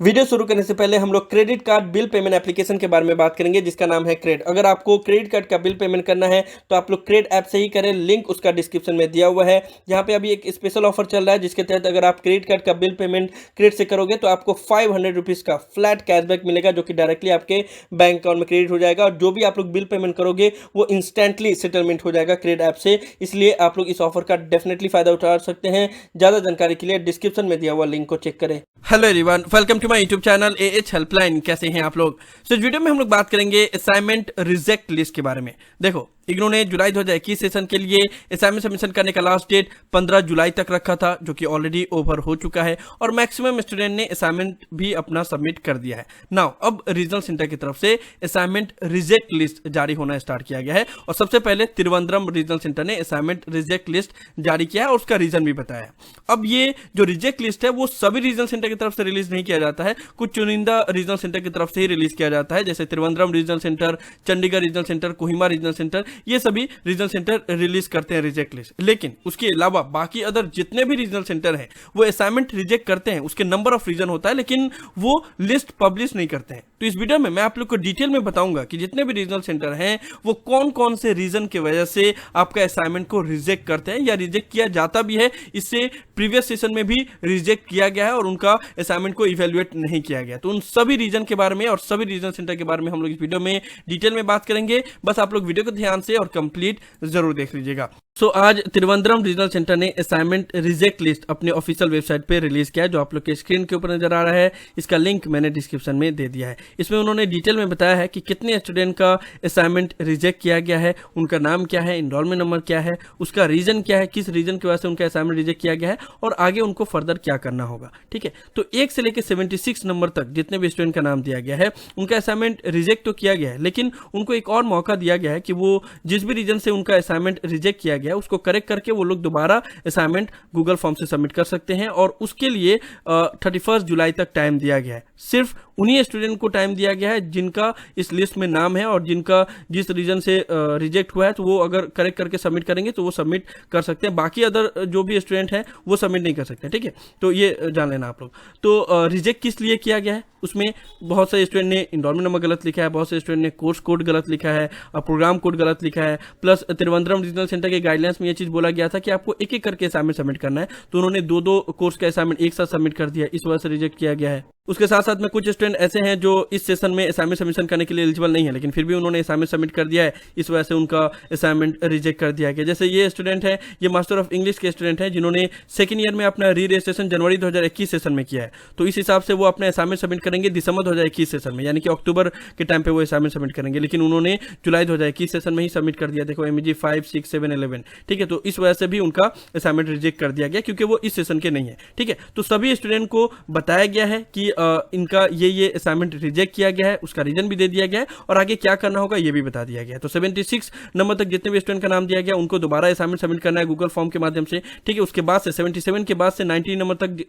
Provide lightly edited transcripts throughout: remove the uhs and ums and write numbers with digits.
Video शुरू करने से पहले हम लोग credit card bill payment application के बारे में बात करेंगे जिसका नाम है क्रेड। अगर आपको क्रेडिट कार्ड का बिल पेमेंट करना है तो आप लोग क्रेड ऐप से ही करें, लिंक उसका डिस्क्रिप्शन में दिया हुआ है। यहाँ पे अभी एक स्पेशल ऑफर चल रहा है जिसके तहत अगर आप क्रेडिट कार्ड का बिल पेमेंट क्रेड से करोगे तो आपको 500 रुपीज़ का फ्लैट कैशबैक मिलेगा जो कि डायरेक्टली आपके बैंक अकाउंट में क्रेडिट हो जाएगा और जो भी आप लोग बिल पेमेंट करोगे वो इंस्टेंटली सेटलमेंट हो जाएगा क्रेड ऐप से। इसलिए आप लोग इस ऑफर का डेफिनेटली फायदा उठा सकते हैं। ज़्यादा जानकारी के लिए डिस्क्रिप्शन में दिया हुआ लिंक को चेक करें। Hello everyone, welcome to my YouTube channel AH helpline. कैसे हैं आप लोग? इस वीडियो में हम लोग बात करेंगे असाइनमेंट रिजेक्ट लिस्ट के बारे में। देखो, इग्नू ने जुलाई 2021 सेशन के लिए असाइनमेंट सबमिशन करने का लास्ट डेट 15 जुलाई तक रखा था जो कि ऑलरेडी ओवर हो चुका है और मैक्सिमम स्टूडेंट ने असाइनमेंट भी अपना सबमिट कर दिया है। नाउ अब रीजनल सेंटर की तरफ से असाइनमेंट रिजेक्ट लिस्ट जारी होना स्टार्ट किया गया है और सबसे पहले तिरुवनंतपुरम रीजनल सेंटर ने असाइनमेंट रिजेक्ट लिस्ट जारी किया है और उसका रीजन भी बताया। अब ये जो रिजेक्ट लिस्ट है वो सभी रीजनल सेंटर की तरफ से रिलीज नहीं किया जाता है, कुछ चुनिंदा रीजनल सेंटर की तरफ से ही रिलीज किया जाता है, जैसे Thiruvananthapuram regional centre, Chandigarh regional centre, Kohima regional centre, ये सभी रीजनल सेंटर रिलीज करते हैं रिजेक्ट लिस्ट। लेकिन उसके अलावा बाकी अदर जितने भी रीजनल सेंटर हैं वो असाइनमेंट रिजेक्ट करते हैं, उसके नंबर ऑफ रीजन होता है लेकिन वो लिस्ट पब्लिश नहीं करते हैं। तो इस वीडियो में मैं आप लोग को डिटेल में बताऊंगा कि जितने भी रीजनल सेंटर हैं वो कौन कौन से रीजन की वजह से आपका असाइनमेंट को रिजेक्ट करते हैं या रिजेक्ट किया जाता भी है। इससे प्रीवियस सेशन में भी रिजेक्ट किया गया है और उनका असाइनमेंट को इवैल्यूएट नहीं किया गया। तो उन सभी रीजन के बारे में और सभी रीजनल सेंटर के बारे में हम लोग इस वीडियो में डिटेल में बात करेंगे। बस आप लोग वीडियो को ध्यान से और कंप्लीट जरूर देख लीजिएगा। आज तिरुवनंतपुरम रीजनल सेंटर ने असाइनमेंट रिजेक्ट लिस्ट अपने ऑफिशियल वेबसाइट पे रिलीज किया है जो आप लोग के स्क्रीन के ऊपर नजर आ रहा है। इसका लिंक मैंने डिस्क्रिप्शन में दे दिया है। इसमें उन्होंने डिटेल में बताया है कि कितने स्टूडेंट का असाइनमेंट रिजेक्ट किया गया है, उनका नाम क्या है, इनरोलमेंट नंबर क्या है, उसका रीजन क्या है, किस रीजन की वजह से उनका असाइनमेंट रिजेक्ट किया गया है और आगे उनको फर्दर क्या करना होगा। ठीक है, तो 1 से लेकर 76 नंबर तक जितने भी स्टूडेंट का नाम दिया गया है उनका असाइनमेंट रिजेक्ट तो किया गया है लेकिन उनको एक और मौका दिया गया है कि वो जिस भी रीजन से उनका असाइनमेंट रिजेक्ट किया गया है उसको करेक्ट करके वो लोग दोबारा असाइनमेंट गूगल फॉर्म से सबमिट कर सकते हैं और उसके लिए 31 जुलाई तक टाइम दिया गया है। सिर्फ उन्हीं स्टूडेंट को टाइम दिया गया है जिनका इस लिस्ट में नाम है और जिनका जिस रीजन से रिजेक्ट हुआ है तो वो अगर करेक्ट करके सबमिट करेंगे तो वो सबमिट कर सकते हैं। बाकी अदर जो भी स्टूडेंट है वो सबमिट नहीं कर सकते। ठीक है, तो ये जान लेना आप लोग। तो रिजेक्ट किस लिए किया गया है, उसमें बहुत से स्टूडेंट ने इनरोलमेंट नंबर गलत लिखा है, बहुत से स्टूडेंट ने कोर्स कोड गलत लिखा है और प्रोग्राम कोड गलत लिखा है। प्लस तिरुवनंतपुरम रीजनल सेंटर के गाइडलाइंस में ये चीज बोला गया था कि आपको एक एक करके असाइनमेंट सबमिट करना है, तो उन्होंने दो कोर्स का असाइनमेंट एक साथ सबमिट कर दिया, इस वजह से रिजेक्ट किया गया है। उसके साथ साथ में कुछ स्टूडेंट ऐसे हैं जो इस सेशन में असाइनमेंट सबमिशन करने के लिए एलिजिबल नहीं है लेकिन फिर भी उन्होंने असाइनमेंट सबमिट कर दिया है, इस वजह से उनका असाइनमेंट रिजेक्ट कर दिया गया। जैसे ये स्टूडेंट है, ये मास्टर ऑफ इंग्लिश के स्टूडेंट हैं जिन्होंने सेकंड ईयर में अपना री रजिस्ट्रेशन जनवरी 2021 सेशन में किया है, तो इस हिसाब से वो अपने असाइनमेंट सबमिट करेंगे दिसंबर 2021 सेशन में, यानी कि अक्टूबर के टाइम पे वो असाइनमेंट सबमिट करेंगे, लेकिन उन्होंने जुलाई 2021 सेशन में ही सबमिट कर दिया। देखो MEG 5, 6, 7, 11। ठीक है, तो इस वजह से भी उनका असाइनमेंट रिजेक्ट कर दिया गया क्योंकि वो इस सेशन के नहीं है। ठीक है, तो सभी स्टूडेंट को बताया गया है कि इनका ये असाइनमेंट रिजेक्ट किया गया है, उसका रीजन भी दे दिया गया है और आगे क्या करना होगा ये भी बता दिया गया है। तो 76 नंबर तक जितने भी स्टूडेंट का नाम दिया गया उनको दोबारा असाइनमेंट सबमिट करना है गूगल फॉर्म के माध्यम से। ठीक है, उसके बाद से 77 के बाद से 90 नंबर तक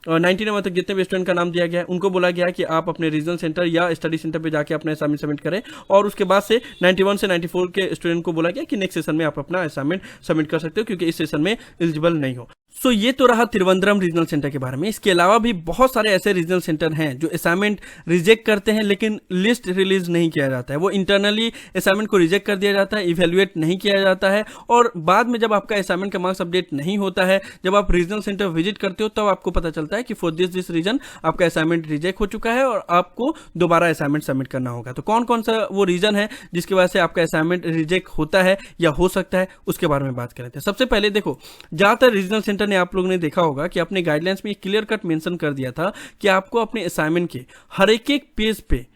90 नंबर तक जितने भी स्टूडेंट का नाम दिया गया है उनको बोला गया है कि आप अपने रीजनल सेंटर या स्टडी सेंटर पे जाके अपना असाइनमेंट सबमिट करें और उसके बाद से 91 से 94 के स्टूडेंट को बोला गया कि नेक्स्ट सेशन में आप अपना असाइनमेंट सबमिट कर सकते हो क्योंकि इस सेशन में एलिजिबल नहीं हो। सो ये तो रहा तिरुवनंतपुरम रीजनल सेंटर के बारे में। इसके अलावा भी बहुत सारे ऐसे रीजनल सेंटर हैं जो असाइनमेंट रिजेक्ट करते हैं लेकिन लिस्ट रिलीज नहीं किया जाता है, वो इंटरनली असाइनमेंट को रिजेक्ट कर दिया जाता है, इवैल्यूएट नहीं किया जाता है और बाद में जब आपका असाइनमेंट का मार्क्स अपडेट नहीं होता है, जब आप रीजनल सेंटर विजिट करते हो तब आपको पता चलता है कि फॉर दिस रीजन आपका असाइनमेंट रिजेक्ट हो चुका है और आपको दोबारा असाइनमेंट सबमिट करना होगा। तो कौन कौन सा वो रीजन है जिसकी वजह से आपका असाइनमेंट रिजेक्ट होता है या हो सकता है, उसके बारे में बात करते हैं। सबसे पहले देखो, ज्यादातर रीजनल सेंटर ने आप लोगों ने देखा होगा कि अपने गाइडलाइंस में क्लियर कट मेंशन कर दिया था कि आपको अपने असाइनमेंट के हर एक पेज पे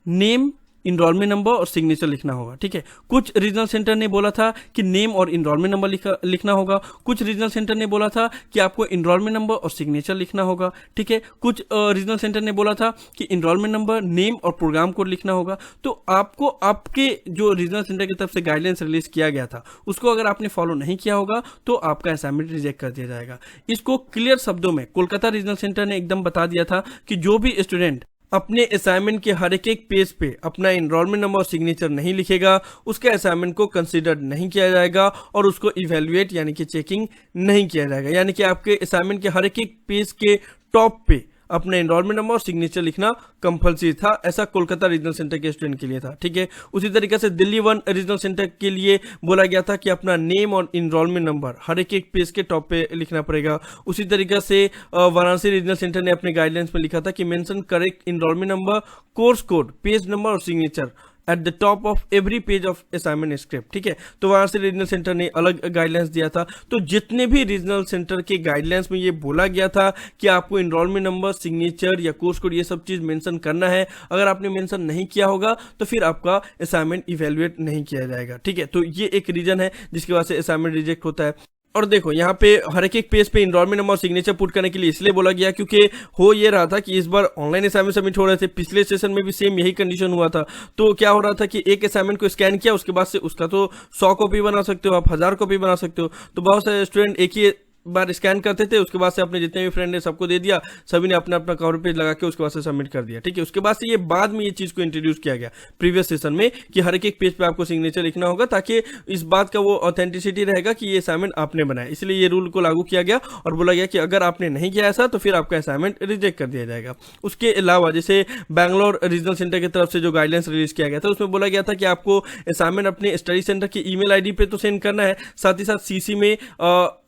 नेम, इनरोलमेंट नंबर और सिग्नेचर लिखना होगा। ठीक है, कुछ रीजनल सेंटर ने बोला था कि नेम और इनरोलमेंट नंबर लिखना होगा, कुछ रीजनल सेंटर ने बोला था कि आपको इनरोलमेंट नंबर और सिग्नेचर लिखना होगा। ठीक है, कुछ रीजनल सेंटर ने बोला था कि इनरोलमेंट नंबर, नेम और प्रोग्राम कोड लिखना होगा। तो आपको आपके जो रीजनल सेंटर की तरफ से गाइडलाइंस रिलीज किया गया था उसको अगर आपने फॉलो नहीं किया होगा तो आपका असाइनमेंट रिजेक्ट कर दिया जाएगा। इसको क्लियर शब्दों में कोलकाता रीजनल सेंटर ने एकदम बता दिया था कि जो भी स्टूडेंट अपने असाइनमेंट के हर एक पेज पे अपना इनरोलमेंट नंबर और सिग्नेचर नहीं लिखेगा उसके असाइनमेंट को कंसीडर नहीं किया जाएगा और उसको इवैल्यूएट यानी कि चेकिंग नहीं किया जाएगा। यानी कि आपके असाइनमेंट के हर एक पेज के टॉप पे अपना एनरोलमेंट नंबर और सिग्नेचर लिखना कंपलसरी था। ऐसा कोलकाता रीजनल सेंटर के स्टूडेंट के लिए था, ठीक है। उसी तरीके से दिल्ली 1 रीजनल सेंटर के लिए बोला गया था कि अपना नेम और इनरोलमेंट नंबर हर एक पेज के टॉप पे लिखना पड़ेगा। उसी तरीके से वाराणसी रीजनल सेंटर ने अपने गाइडलाइंस में लिखा था कि mention correct enrolment number, course code, page number और signature at the top of every page of assignment script, ठीक है। तो वाराणसी रीजनल सेंटर ने अलग गाइडलाइंस दिया था। तो जितने भी रीजनल सेंटर के गाइडलाइंस में ये बोला गया था कि आपको इनरोलमेंट नंबर, सिग्नेचर या कोर्स कोड ये सब चीज मेंशन करना है, अगर आपने मेंशन नहीं किया होगा तो फिर आपका असाइनमेंट इवेल्युएट नहीं किया जाएगा, ठीक है। तो ये एक रीजन है जिसकी वजह से असाइनमेंट रिजेक्ट होता है। और देखो यहाँ पे हर एक पेज पे इनरोलमेंट नंबर और सिग्नेचर पुट करने के लिए इसलिए बोला गया क्योंकि हो ये रहा था कि इस बार ऑनलाइन असाइनमेंट सबमिट हो रहे थे, पिछले सेशन में भी सेम यही कंडीशन हुआ था। तो क्या हो रहा था कि एक असाइनमेंट को स्कैन किया, उसके बाद से उसका तो 100 कॉपी बना सकते हो आप, 1000 कॉपी बना सकते हो। तो बहुत सारे स्टूडेंट एक ही बार स्कैन करते थे, उसके बाद से अपने जितने भी फ्रेंड ने सबको दे दिया, सभी ने अपना अपना कवर पेज लगा के उसके बाद से सबमिट कर दिया, ठीक है। उसके बाद से ये बाद में ये चीज को इंट्रोड्यूस किया गया प्रीवियस सेशन में कि हर एक पेज पे आपको सिग्नेचर लिखना होगा, ताकि इस बात का वो ऑथेंटिसिटी रहेगा कि ये असाइनमेंट आपने बनाया। इसलिए ये रूल को लागू किया गया और बोला गया कि अगर आपने नहीं किया ऐसा तो फिर आपका असाइनमेंट रिजेक्ट कर दिया जाएगा। उसके अलावा जैसे बैंगलोर रीजनल सेंटर की तरफ से जो गाइडलाइंस रिलीज किया गया था उसमें बोला गया था कि आपको असाइनमेंट अपने स्टडी सेंटर की ईमेल आईडी पे तो सेंड करना है, साथ ही साथ सीसी में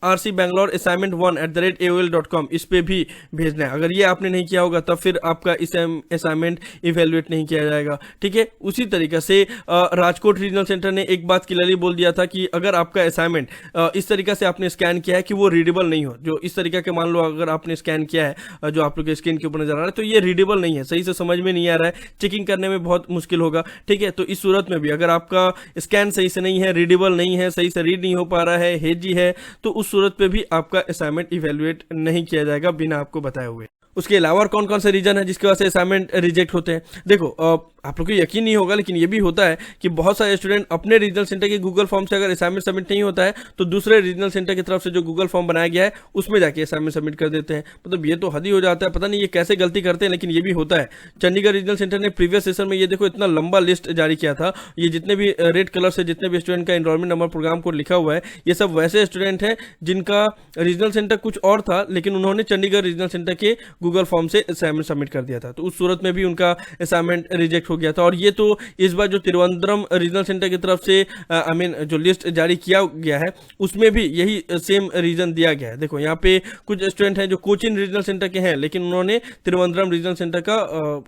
RC Bangalore assignment1@aol.com इस पे भी भेजना है। अगर ये आपने नहीं किया होगा तब फिर आपका इस असाइनमेंट इवेल्युएट नहीं किया जाएगा, ठीक है। उसी तरीके से राजकोट रीजनल सेंटर ने एक बात क्लियरली बोल दिया था कि अगर आपका असाइनमेंट इस तरीके से आपने स्कैन किया है कि वो रीडेबल नहीं हो, जो इस तरीके के मान लो अगर आपने स्कैन किया है जो आप लोग के स्क्रीन के ऊपर नजर आ रहा है, तो ये रीडेबल नहीं है, सही से समझ में नहीं आ रहा है, चेकिंग करने में बहुत मुश्किल होगा, ठीक है। तो इस सूरत में भी अगर आपका स्कैन सही से नहीं है, रीडेबल नहीं है, सही से रीड नहीं हो पा रहा है, हेजी है, तो उस सूरत पे भी आपका असाइनमेंट इवेल्युएट नहीं किया जाएगा बिना आपको बताए हुए। उसके अलावा और कौन कौन से रीजन है जिसके वजह से असाइनमेंट रिजेक्ट होते हैं? देखो आप लोग को यकीन नहीं होगा लेकिन ये भी होता है कि बहुत सारे स्टूडेंट अपने रीजनल सेंटर के गूगल फॉर्म से अगर असाइनमेंट सबमिट नहीं होता है तो दूसरे रीजनल सेंटर की तरफ से जो गूगल फॉर्म बनाया गया है उसमें जाके असाइनमेंट सबमिट कर देते हैं। मतलब ये तो हद ही हो जाता है, पता नहीं ये कैसे गलती करते हैं, लेकिन ये भी होता है। चंडीगढ़ रीजनल सेंटर ने प्रीवियस सेशन में ये देखो इतना लंबा लिस्ट जारी किया था, ये जितने भी रेड कलर से जितने भी स्टूडेंट का एनरोलमेंट नंबर प्रोग्राम कोड लिखा हुआ है ये सब वैसे स्टूडेंट हैं जिनका रीजनल सेंटर कुछ और था लेकिन उन्होंने चंडीगढ़ रीजनल सेंटर के गूगल फॉर्म से असाइनमेंट सबमिट कर दिया था, तो उस सूरत में भी उनका असाइनमेंट रिजेक्ट हो गया था। और ये तो इस बार जो तिरुवनंतपुरम रीजनल सेंटर की तरफ से जो लिस्ट जारी किया गया है उसमें भी यही सेम रीजन दिया गया है। देखो यहाँ पे कुछ स्टूडेंट हैं जो कोचिन रीजनल सेंटर के हैं लेकिन उन्होंने तिरुवनंतपुरम रीजनल सेंटर का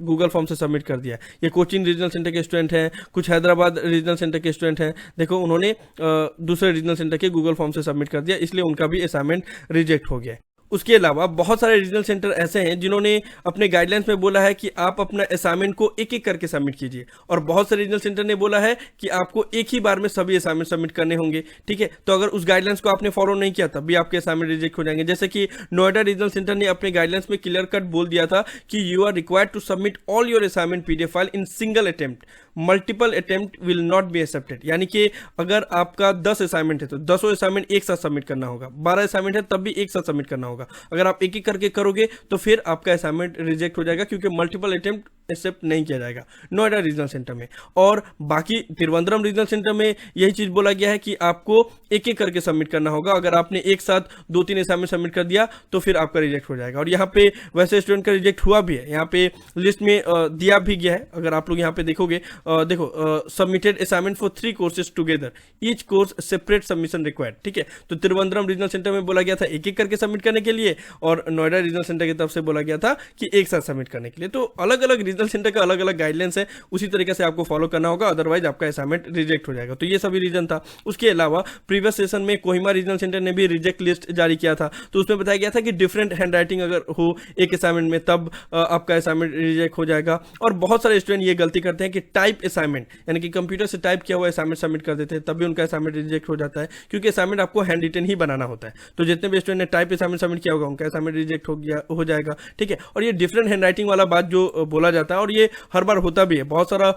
गूगल फॉर्म से सबमिट कर दिया। ये कोचिन रीजनल सेंटर के स्टूडेंट हैं, कुछ हैदराबाद रीजनल सेंटर के स्टूडेंट हैं, देखो उन्होंने दूसरे रीजनल सेंटर के गूगल फॉर्म से सबमिट कर दिया, इसलिए उनका भी असाइनमेंट रिजेक्ट हो गया। उसके अलावा बहुत सारे रीजनल सेंटर ऐसे हैं जिन्होंने अपने गाइडलाइंस में बोला है कि आप अपना असाइनमेंट को एक एक करके सबमिट कीजिए, और बहुत सारे रीजनल सेंटर ने बोला है कि आपको एक ही बार में सभी असाइनमेंट सबमिट करने होंगे, ठीक है। तो अगर उस गाइडलाइंस को आपने फॉलो नहीं किया तब भी आपके असाइनमेंट रिजेक्ट हो जाएंगे। जैसे कि नोएडा रीजनल सेंटर ने अपने गाइडलाइंस में क्लियर कट बोल दिया था कि you are required to submit all your assignment PDF file in single attempt, multiple attempt will not be accepted. यानी कि अगर आपका 10 असाइनमेंट है तो 10 असाइनमेंट एक साथ सबमिट करना होगा, 12 असाइनमेंट है तब भी एक साथ सबमिट करना होगा। अगर आप एक करके करोगे तो फिर आपका असाइनमेंट रिजेक्ट हो जाएगा क्योंकि मल्टीपल अटेम्प्ट एक्सेप्ट नहीं किया जाएगा नोएडा रीजनल सेंटर में। और बाकी तिरुवनंतपुरम रीजनल सेंटर में यही चीज बोला गया है कि आपको एक एक करके सबमिट करना होगा। अगर आपने एक साथ 2-3 असाइनमेंट सबमिट कर दिया तो फिर आपका रिजेक्ट हो जाएगा। और यहाँ पे वैसे स्टूडेंट का रिजेक्ट हुआ भी है, यहाँ पे लिस्ट में दिया भी गया है। अगर आप लोग यहाँ पे देखोगे, देखो submitted assignment for 3 courses together, each course separate submission required, ठीक है। तो तिरुवनंतपुरम रीजनल सेंटर में बोला गया था एक एक करके सबमिट करने के लिए, और नोएडा रीजनल सेंटर की तरफ से बोला गया था कि एक साथ सबमिट करने के लिए। तो अलग अलग रीजनल सेंटर का अलग अलग गाइडलाइंस है, उसी तरीके से आपको फॉलो करना होगा, अदरवाइज आपका असाइनमेंट रिजेक्ट हो जाएगा। तो ये सभी रीजन था। उसके अलावा प्रीवियस सेशन में कोहिमा रीजनल सेंटर ने भी रिजेक्ट लिस्ट जारी किया था, तो उसमें बताया गया था कि डिफरेंट हैंडराइटिंग अगर हो एक असाइनमेंट में तब आपका असाइनमेंट रिजेक्ट हो जाएगा। और बहुत सारे स्टूडेंट ये गलती करते हैं कि टाइप असाइनमेंट यानी कि कंप्यूटर से टाइप किया हुआ असाइनमेंट सबमिट कर देते हैं, तब भी उनका असाइनमेंट रिजेक्ट हो जाता है, क्योंकि असाइनमेंट आपको हैंड रिटन ही बनाना होता है। तो जितने भी स्टूडेंट ने टाइप असाइनमेंट सबमिट किया होगा उनका असाइनमेंट रिजेक्ट हो जाएगा, ठीक है। और ये डिफरेंट हैंडराइटिंग वाला बात जो बोला जाता जाता है और ये हर बार होता भी है। बहुत सारा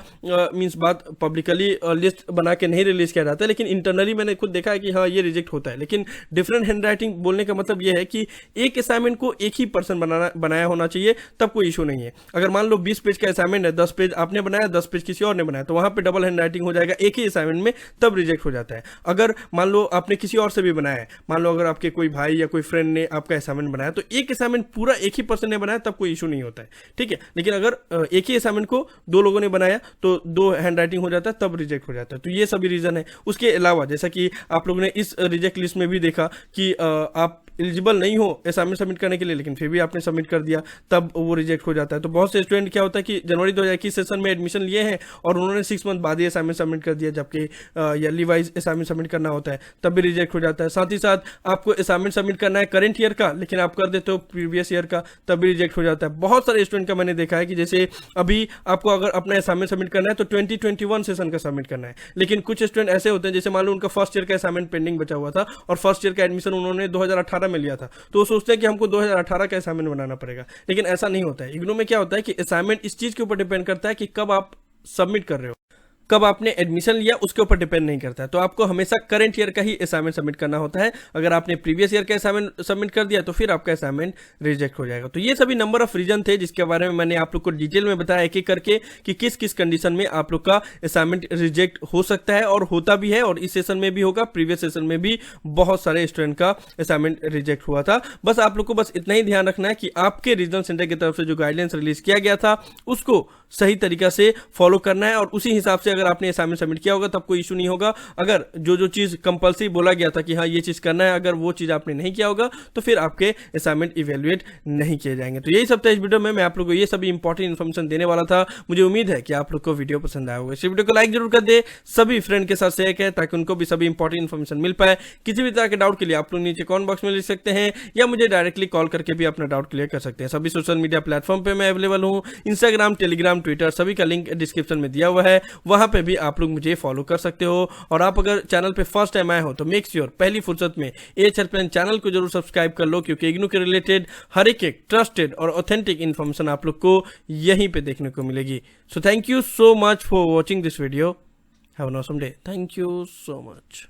मीन्स बात पब्लिकली लिस्ट बना के नहीं रिलीज किया जाता है, लेकिन इंटरनली मैंने खुद देखा है कि हाँ ये रिजेक्ट होता है। लेकिन डिफरेंट हैंड राइटिंग बोलने का मतलब ये है कि एक असाइनमेंट को एक ही पर्सन बनाया होना चाहिए, तब कोई इशू नहीं है। अगर मान लो 20 पेज का असाइनमेंट है, 10 पेज आपने बनाया, 10 पेज किसी और ने बनाया, तो वहां पे डबल हैंड राइटिंग हो जाएगा एक ही असाइनमेंट में, तब रिजेक्ट हो जाता है। अगर मान लो आपने किसी और से भी बनाया है, मान लो अगर आपके कोई भाई या कोई फ्रेंड ने आपका असाइनमेंट बनाया, तो एक असाइनमेंट पूरा एक ही पर्सन ने बनाया, तब कोई इशू नहीं होता है, ठीक है। लेकिन अगर एक ही असाइनमेंट को 2 लोगों ने बनाया तो 2 हैंड राइटिंग हो जाता है, तब रिजेक्ट हो जाता है। तो ये सभी रीजन है। उसके अलावा जैसा कि आप लोगों ने इस रिजेक्ट लिस्ट में भी देखा कि आप एलिजिबल नहीं हो असाइनमेंट सबमिट करने के लिए, लेकिन फिर भी आपने सबमिट कर दिया, तब वो रिजेक्ट हो जाता है। तो बहुत से स्टूडेंट क्या होता है कि जनवरी 2021 सेशन में एडमिशन लिए हैं और उन्होंने 6 मंथ बाद ही असाइनमेंट सबमिट कर दिया, जबकि ईयरली वाइज असाइनमेंट सबमिट करना होता है, तब भी रिजेक्ट हो जाता है। साथ ही साथ आपको असाइनमेंट सबमिट करना है करंट ईयर का, लेकिन आप कर देते हो प्रीवियस ईयर का, तब भी रिजेक्ट हो जाता है। बहुत सारे स्टूडेंट का मैंने देखा है कि जैसे अभी आपको अगर अपना असाइनमेंट सबमिट करना है तो 2021 सेशन का सबमिट करना है, लेकिन कुछ स्टूडेंट ऐसे होते हैं जैसे मान लो उनका फर्स्ट ईयर का असाइनमेंट पेंडिंग बचा हुआ था और फर्स्ट ईयर का एडमिशन उन्होंने 2018 में लिया था, तो सोचते हैं कि हमको 2018 का असाइनमेंट बनाना पड़ेगा, लेकिन ऐसा नहीं होता है। इग्नू में क्या होता है कि असाइनमेंट इस चीज के ऊपर डिपेंड करता है कि कब आप सबमिट कर रहे हो, कब आपने एडमिशन लिया, उसके ऊपर डिपेंड नहीं करता है। तो आपको हमेशा करंट ईयर का ही असाइनमेंट सबमिट करना होता है। अगर आपने प्रीवियस ईयर का असाइनमेंट सबमिट कर दिया तो फिर आपका असाइनमेंट रिजेक्ट हो जाएगा। तो ये सभी नंबर ऑफ रीजन थे जिसके बारे में मैंने आप लोग को डिटेल में बताया एक एक करके कि किस किस कंडीशन में आप लोग का असाइनमेंट रिजेक्ट हो सकता है और होता भी है, और इस सेशन में भी होगा, प्रीवियस सेशन में भी बहुत सारे स्टूडेंट का असाइनमेंट रिजेक्ट हुआ था। बस आप लोग को बस इतना ही ध्यान रखना है कि आपके रीजनल सेंटर की तरफ से जो गाइडलाइंस रिलीज किया गया था उसको सही तरीका से फॉलो करना है, और उसी हिसाब से अगर आपने असाइनमेंट सबमिट किया होगा तब कोई इशू नहीं होगा। अगर जो चीज कंपल्सरी बोला गया था कि हाँ ये चीज करना है, अगर वो चीज आपने नहीं किया होगा तो फिर आपके असाइनमेंट इवेल्युएट नहीं किए जाएंगे। तो यही सब था इस वीडियो में, मैं आप लोगों को ये सभी इंपॉर्टेंट इन्फॉर्मेशन देने वाला था। मुझे उम्मीद है कि आप लोग को वीडियो पसंद आया होगा। इस वीडियो को लाइक जरूर कर दे, सभी फ्रेंड के साथ शेयर करें ताकि उनको भी सभी इंपॉर्टेंट इन्फॉर्मेशन मिल पाए। किसी भी तरह के डाउट के लिए आप लोग नीचे कमेंट बॉक्स में लिख सकते हैं या मुझे डायरेक्टली कॉल करके भी अपना डाउट क्लियर कर सकते हैं। सभी सोशल मीडिया प्लेटफॉर्म पे मैं अवेलेबल हूँ, इंस्टाग्राम, टेलीग्राम, ट्विटर, सभी का लिंक डिस्क्रिप्शन में दिया हुआ है, वहां पे भी आप लोग मुझे फॉलो कर सकते हो। और आप अगर चैनल पे फर्स्ट टाइम आए हो तो मेक श्योर पहली फुर्सत में एएच हेल्पलाइन चैनल को जरूर सब्सक्राइब कर लो, क्योंकि इग्नू के रिलेटेड हर एक ट्रस्टेड और ऑथेंटिक इन्फॉर्मेशन आप लोग को यहीं पे देखने को मिलेगी। So thank you so much for watching this video. Have a awesome day. Thank you so much.